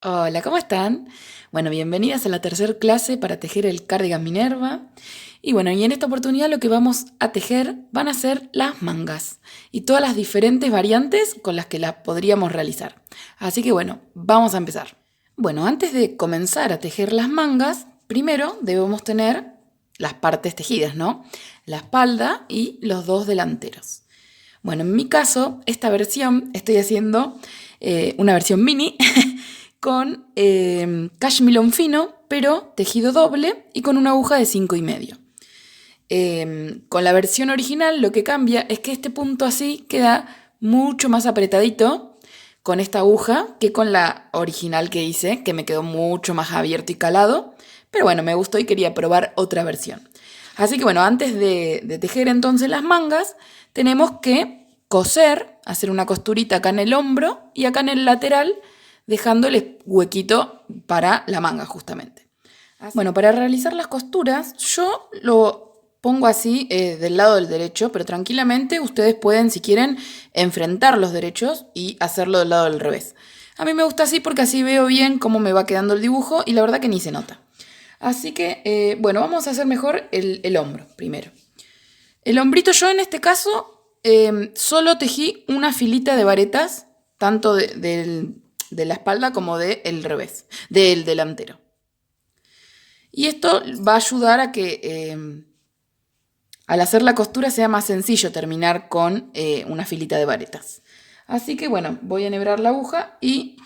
Hola, ¿cómo están? Bueno, bienvenidas a la tercera clase para tejer el cardigan Minerva. Y en esta oportunidad lo que vamos a tejer van a ser las mangas y todas las diferentes variantes con las que las podríamos realizar. Así que vamos a empezar. Bueno, antes de comenzar a tejer las mangas, primero debemos tener las partes tejidas, ¿no? La espalda y los dos delanteros. Bueno, en mi caso, esta versión estoy haciendo una versión mini con cashmilón fino, pero tejido doble y con una aguja de 5,5. Con la versión original lo que cambia es que este punto así queda mucho más apretadito con esta aguja que con la original que hice, que me quedó mucho más abierto y calado. Pero bueno, me gustó y quería probar otra versión. Así que antes de tejer entonces las mangas, tenemos que coser, hacer una costurita acá en el hombro y acá en el lateral, dejándole huequito para la manga justamente. Bueno, para realizar las costuras, yo lo pongo así del lado del derecho, pero tranquilamente ustedes pueden, si quieren, enfrentar los derechos y hacerlo del lado del revés. A mí me gusta así porque así veo bien cómo me va quedando el dibujo y la verdad que ni se nota. Así que, vamos a hacer mejor el hombro primero. El hombrito yo en este caso solo tejí una filita de varetas, tanto de la espalda como del revés, del delantero. Y esto va a ayudar a que al hacer la costura sea más sencillo terminar con una filita de varetas. Así que voy a enhebrar la aguja y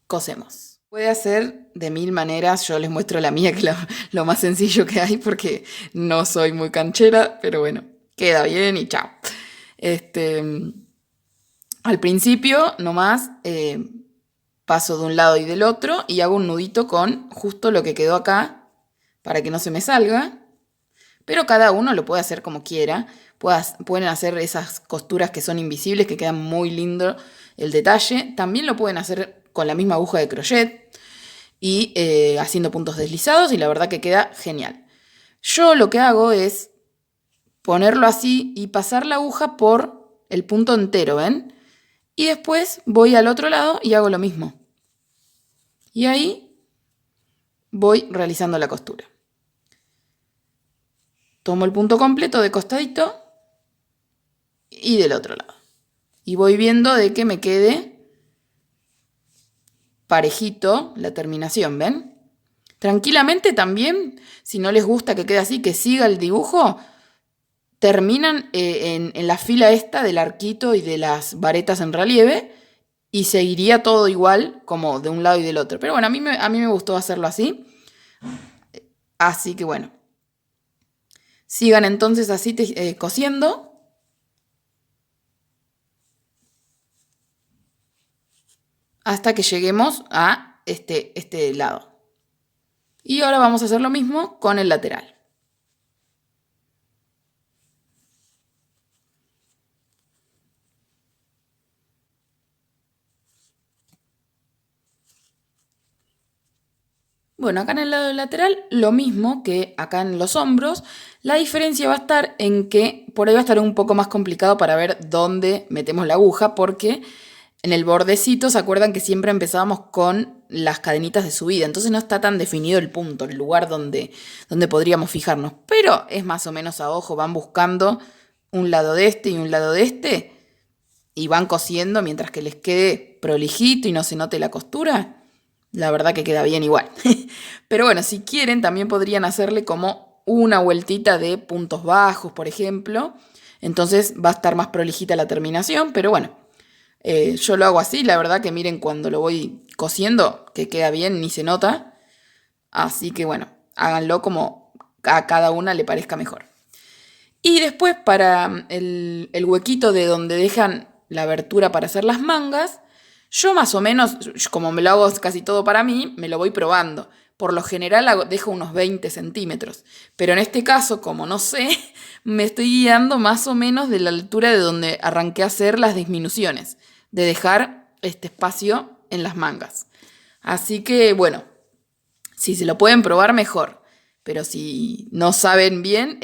cosemos. Puede hacer de mil maneras, yo les muestro la mía, que es lo más sencillo que hay porque no soy muy canchera, pero bueno, queda bien y chao. Este, Al principio nomás paso de un lado y del otro y hago un nudito con justo lo que quedó acá para que no se me salga. Pero cada uno lo puede hacer como quiera. Pueden hacer esas costuras que son invisibles, que quedan muy lindo el detalle. También lo pueden hacer con la misma aguja de crochet y haciendo puntos deslizados y la verdad que queda genial. Yo lo que hago es ponerlo así y pasar la aguja por el punto entero, ¿ven? Y después voy al otro lado y hago lo mismo. Y ahí voy realizando la costura. Tomo el punto completo de costadito y del otro lado. Y voy viendo de que me quede parejito la terminación, ¿ven? Tranquilamente también, si no les gusta que quede así, que siga el dibujo, terminan en la fila esta del arquito y de las varetas en relieve y seguiría todo igual como de un lado y del otro. Pero bueno, a mí me gustó hacerlo así. Así que sigan entonces así cosiendo. Hasta que lleguemos a este lado. Y ahora vamos a hacer lo mismo con el lateral. Bueno, acá en el lado lateral lo mismo que acá en los hombros. La diferencia va a estar en que por ahí va a estar un poco más complicado para ver dónde metemos la aguja porque en el bordecito se acuerdan que siempre empezábamos con las cadenitas de subida, entonces no está tan definido el punto, el lugar donde podríamos fijarnos, pero es más o menos a ojo, van buscando un lado de este y un lado de este y van cosiendo mientras que les quede prolijito y no se note la costura. La verdad que queda bien igual. Pero bueno, si quieren también podrían hacerle como una vueltita de puntos bajos, por ejemplo. Entonces va a estar más prolijita la terminación, pero yo lo hago así, la verdad que miren cuando lo voy cosiendo, que queda bien, ni se nota. Así que háganlo como a cada una le parezca mejor. Y después para el huequito de donde dejan la abertura para hacer las mangas, yo más o menos, como me lo hago casi todo para mí, me lo voy probando. Por lo general dejo unos 20 centímetros. Pero en este caso, como no sé, me estoy guiando más o menos de la altura de donde arranqué a hacer las disminuciones. De dejar este espacio en las mangas. Así que si se lo pueden probar mejor. Pero si no saben bien,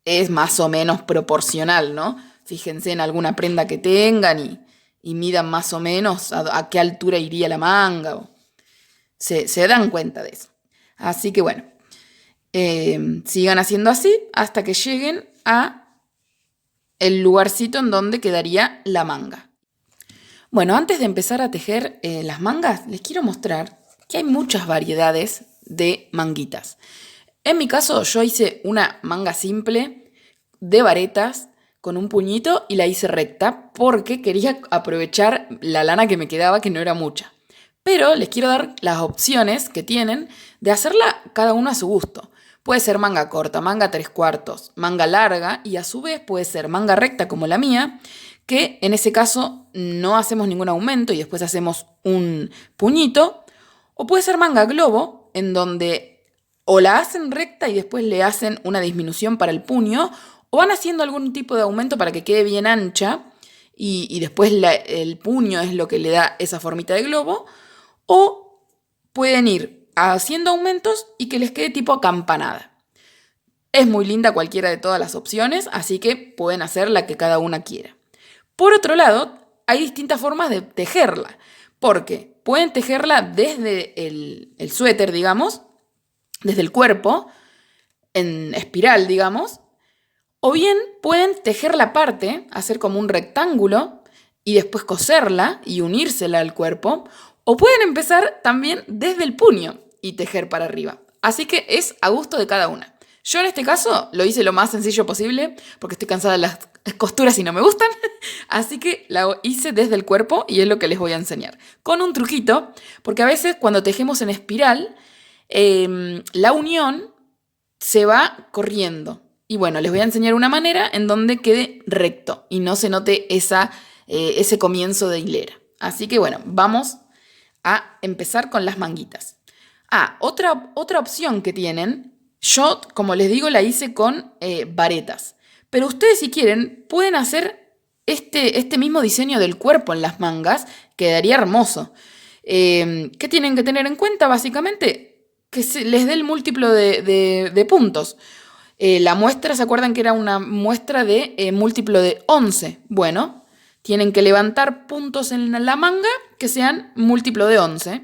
es más o menos proporcional, ¿no? Fíjense en alguna prenda que tengan y midan más o menos a qué altura iría la manga. se dan cuenta de eso. Así que bueno, sigan haciendo así hasta que lleguen a el lugarcito en donde quedaría la manga. Bueno, antes de empezar a tejer las mangas, les quiero mostrar que hay muchas variedades de manguitas. En mi caso, yo hice una manga simple de varetas con un puñito y la hice recta porque quería aprovechar la lana que me quedaba, que no era mucha. Pero les quiero dar las opciones que tienen de hacerla cada uno a su gusto. Puede ser manga corta, manga 3/4, manga larga y a su vez puede ser manga recta como la mía, que en ese caso no hacemos ningún aumento y después hacemos un puñito. O puede ser manga globo, en donde o la hacen recta y después le hacen una disminución para el puño, o van haciendo algún tipo de aumento para que quede bien ancha y después el puño es lo que le da esa formita de globo. O pueden ir haciendo aumentos y que les quede tipo acampanada. Es muy linda cualquiera de todas las opciones, así que pueden hacer la que cada una quiera. Por otro lado, hay distintas formas de tejerla, porque pueden tejerla desde el suéter, digamos, desde el cuerpo, en espiral, digamos, o bien pueden tejer la parte, hacer como un rectángulo y después coserla y unírsela al cuerpo, o pueden empezar también desde el puño y tejer para arriba. Así que es a gusto de cada una. Yo en este caso lo hice lo más sencillo posible porque estoy cansada de las costuras y no me gustan. Así que la hice desde el cuerpo y es lo que les voy a enseñar. Con un truquito, porque a veces cuando tejemos en espiral, la unión se va corriendo. Y bueno, les voy a enseñar una manera en donde quede recto y no se note ese comienzo de hilera. Así que bueno, vamos a empezar con las manguitas. Otra opción que tienen, yo como les digo la hice con varetas, pero ustedes si quieren pueden hacer este mismo diseño del cuerpo en las mangas, quedaría hermoso. ¿Qué tienen que tener en cuenta básicamente? Que se les dé el múltiplo de puntos. La muestra, ¿se acuerdan que era una muestra de múltiplo de 11? Bueno, tienen que levantar puntos en la manga que sean múltiplo de 11.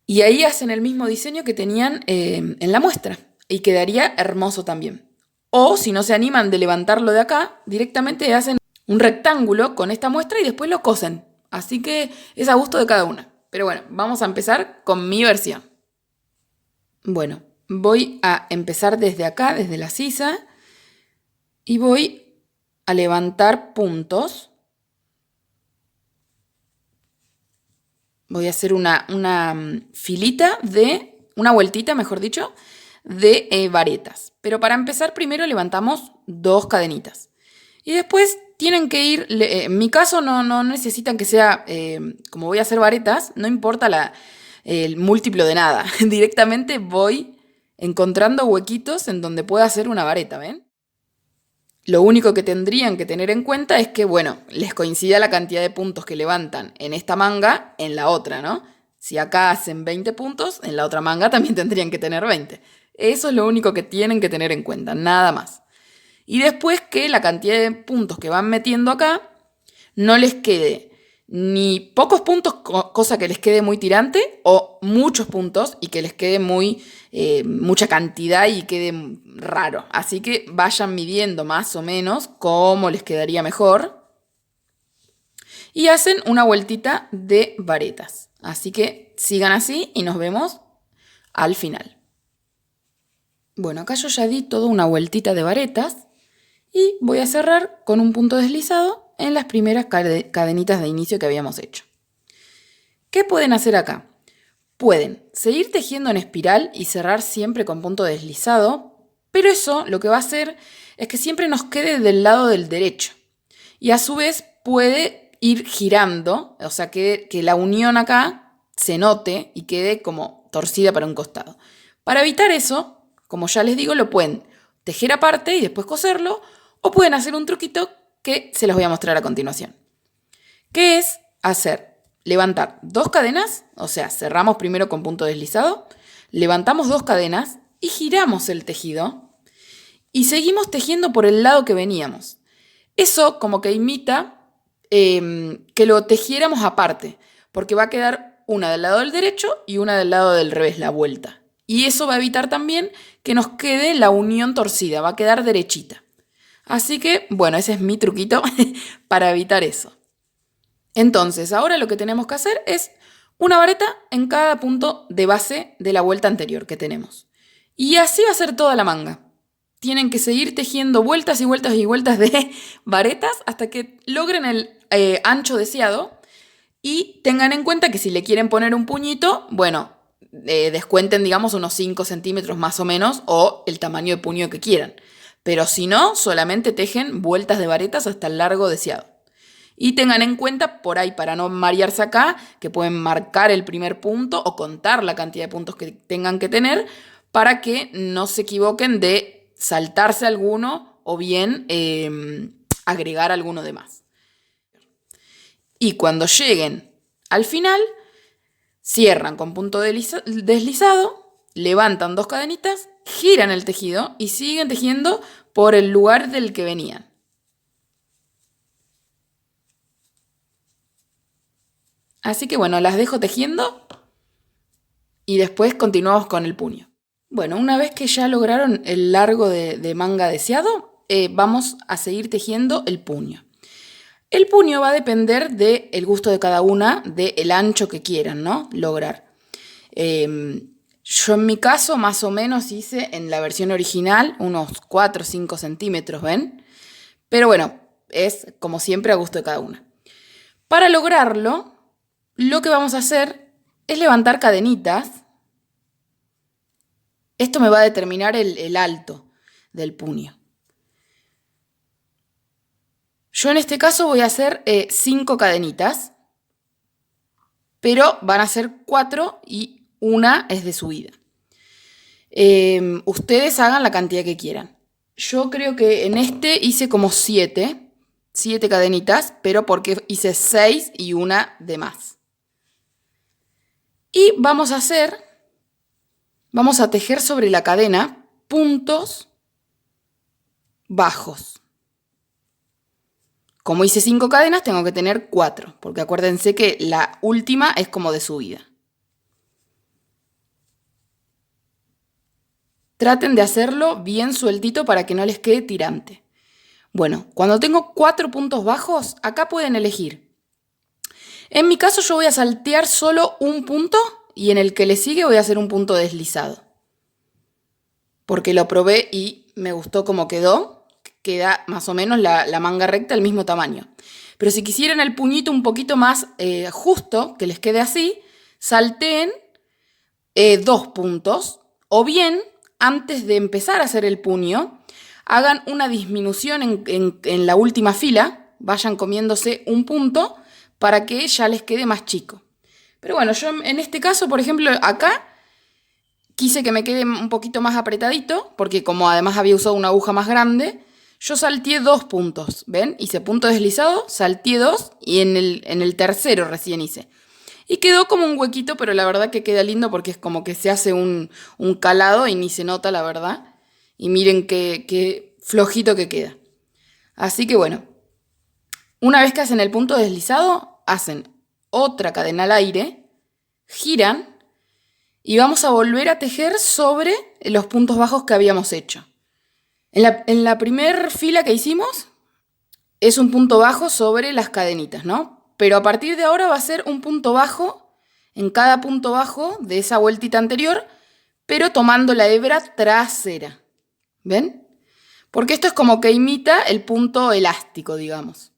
Y ahí hacen el mismo diseño que tenían en la muestra. Y quedaría hermoso también. O si no se animan de levantarlo de acá, directamente hacen un rectángulo con esta muestra y después lo cosen. Así que es a gusto de cada una. Pero bueno, vamos a empezar con mi versión. Bueno, voy a empezar desde acá, desde la sisa. Y voy a levantar puntos. Voy a hacer una filita una vueltita, mejor dicho, de varetas. Pero para empezar primero levantamos 2 cadenitas. Y después tienen que ir, en mi caso no necesitan que sea, como voy a hacer varetas, no importa el múltiplo de nada. Directamente voy encontrando huequitos en donde pueda hacer una vareta, ¿ven? Lo único que tendrían que tener en cuenta es que, bueno, les coincida la cantidad de puntos que levantan en esta manga en la otra, ¿no? Si acá hacen 20 puntos, en la otra manga también tendrían que tener 20. Eso es lo único que tienen que tener en cuenta, nada más. Y después que la cantidad de puntos que van metiendo acá no les quede ni pocos puntos, cosa que les quede muy tirante, o muchos puntos y que les quede mucha cantidad y quede raro. Así que vayan midiendo más o menos cómo les quedaría mejor. Y hacen una vueltita de varetas. Así que sigan así y nos vemos al final. Bueno, acá yo ya di toda una vueltita de varetas y voy a cerrar con un punto deslizado en las primeras cadenitas de inicio que habíamos hecho. ¿Qué pueden hacer acá? Pueden seguir tejiendo en espiral y cerrar siempre con punto deslizado, pero eso lo que va a hacer es que siempre nos quede del lado del derecho. Y a su vez puede ir girando, o sea que la unión acá se note y quede como torcida para un costado. Para evitar eso, como ya les digo, lo pueden tejer aparte y después coserlo, o pueden hacer un truquito que se los voy a mostrar a continuación. Que es levantar 2 cadenas, o sea, cerramos primero con punto deslizado, levantamos 2 cadenas y giramos el tejido y seguimos tejiendo por el lado que veníamos. Eso como que imita que lo tejiéramos aparte, porque va a quedar una del lado del derecho y una del lado del revés, la vuelta. Y eso va a evitar también que nos quede la unión torcida, va a quedar derechita. Así que, bueno, ese es mi truquito para evitar eso. Entonces, ahora lo que tenemos que hacer es una vareta en cada punto de base de la vuelta anterior que tenemos. Y así va a ser toda la manga. Tienen que seguir tejiendo vueltas y vueltas y vueltas de varetas hasta que logren el ancho deseado. Y tengan en cuenta que si le quieren poner un puñito, bueno, descuenten, digamos, unos 5 centímetros más o menos o el tamaño de puño que quieran. Pero si no, solamente tejen vueltas de varetas hasta el largo deseado. Y tengan en cuenta, por ahí, para no marearse acá, que pueden marcar el primer punto o contar la cantidad de puntos que tengan que tener para que no se equivoquen de saltarse alguno o bien agregar alguno de más. Y cuando lleguen al final, cierran con punto deslizado, levantan 2 cadenitas, giran el tejido y siguen tejiendo por el lugar del que venían. Así que bueno, las dejo tejiendo y después continuamos con el puño. Bueno, una vez que ya lograron el largo de manga deseado, vamos a seguir tejiendo el puño. El puño va a depender del gusto de cada una, del ancho que quieran, ¿no? Lograr. Yo en mi caso más o menos hice en la versión original unos 4 o 5 centímetros, ¿ven? Pero bueno, es como siempre a gusto de cada una. Para lograrlo, lo que vamos a hacer es levantar cadenitas. Esto me va a determinar el alto del puño. Yo en este caso voy a hacer 5 cadenitas, pero van a ser 4 y una es de subida. Ustedes hagan la cantidad que quieran. Yo creo que en este hice como 7 cadenitas, pero porque hice 6 y una de más. Y vamos a tejer sobre la cadena puntos bajos. Como hice 5 cadenas, tengo que tener 4, porque acuérdense que la última es como de subida. Traten de hacerlo bien sueltito para que no les quede tirante. Bueno, cuando tengo 4 puntos bajos, acá pueden elegir. En mi caso yo voy a saltear solo un punto y en el que le sigue voy a hacer un punto deslizado. Porque lo probé y me gustó cómo quedó. Queda más o menos la manga recta del mismo tamaño. Pero si quisieran el puñito un poquito más justo, que les quede así, salteen 2 puntos. O bien, antes de empezar a hacer el puño, hagan una disminución en la última fila. Vayan comiéndose un punto para que ya les quede más chico. Pero bueno, yo en este caso, por ejemplo, acá quise que me quede un poquito más apretadito, porque como además había usado una aguja más grande, yo salteé 2 puntos, ¿ven? Hice punto deslizado, salteé 2 y en el tercero recién hice. Y quedó como un huequito, pero la verdad que queda lindo porque es como que se hace un calado y ni se nota, la verdad. Y miren qué flojito que queda. Así que bueno, una vez que hacen el punto deslizado, hacen otra cadena al aire, giran y vamos a volver a tejer sobre los puntos bajos que habíamos hecho. En la primera fila que hicimos es un punto bajo sobre las cadenitas, ¿no? Pero a partir de ahora va a ser un punto bajo en cada punto bajo de esa vueltita anterior, pero tomando la hebra trasera. ¿Ven? Porque esto es como que imita el punto elástico, digamos.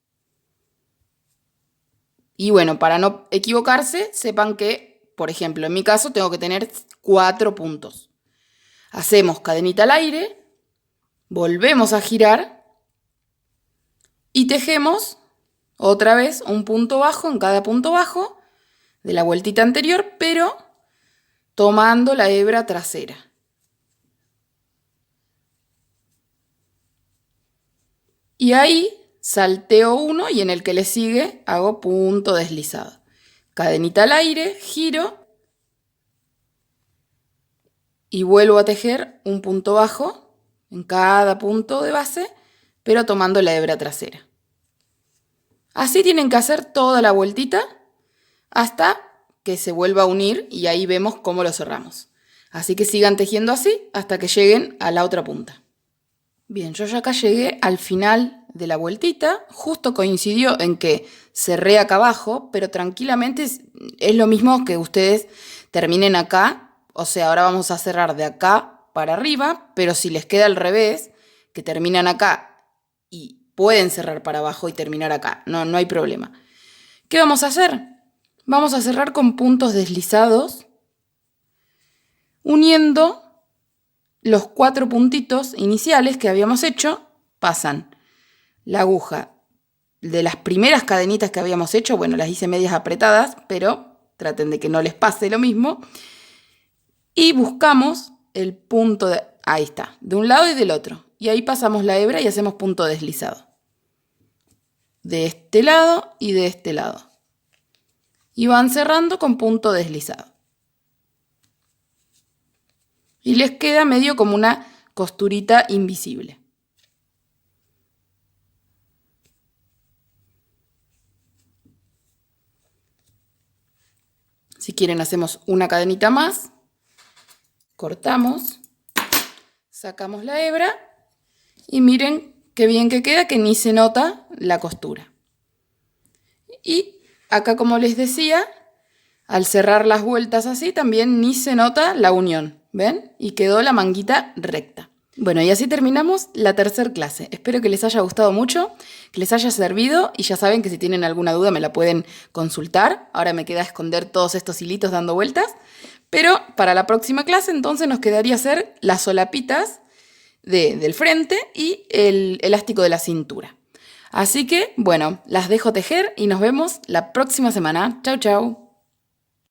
Y bueno, para no equivocarse, sepan que, por ejemplo, en mi caso tengo que tener 4 puntos. Hacemos cadenita al aire. Volvemos a girar y tejemos otra vez un punto bajo en cada punto bajo de la vueltita anterior, pero tomando la hebra trasera. Y ahí salteo uno y en el que le sigue hago punto deslizado. Cadenita al aire, giro y vuelvo a tejer un punto bajo en cada punto de base, pero tomando la hebra trasera. Así tienen que hacer toda la vueltita hasta que se vuelva a unir y ahí vemos cómo lo cerramos. Así que sigan tejiendo así hasta que lleguen a la otra punta. Bien, yo ya acá llegué al final de la vueltita, justo coincidió en que cerré acá abajo, pero tranquilamente es lo mismo que ustedes terminen acá, o sea, ahora vamos a cerrar de acá para arriba, pero si les queda al revés, que terminan acá y pueden cerrar para abajo y terminar acá, no hay problema. ¿Qué vamos a hacer? Vamos a cerrar con puntos deslizados, uniendo los 4 puntitos iniciales que habíamos hecho, pasan la aguja de las primeras cadenitas que habíamos hecho, bueno, las hice medias apretadas, pero traten de que no les pase lo mismo, y buscamos el punto, ahí está, de un lado y del otro, y ahí pasamos la hebra y hacemos punto deslizado, de este lado y de este lado, y van cerrando con punto deslizado. Y les queda medio como una costurita invisible. Si quieren hacemos una cadenita más, cortamos, sacamos la hebra y miren qué bien que queda, que ni se nota la costura. Y acá, como les decía, al cerrar las vueltas así también ni se nota la unión. ¿Ven? Y quedó la manguita recta. Bueno, y así terminamos la tercera clase. Espero que les haya gustado mucho, que les haya servido y ya saben que si tienen alguna duda me la pueden consultar. Ahora me queda esconder todos estos hilitos dando vueltas. Pero para la próxima clase entonces nos quedaría hacer las solapitas del frente y el elástico de la cintura. Así que, bueno, las dejo tejer y nos vemos la próxima semana. Chau, chau.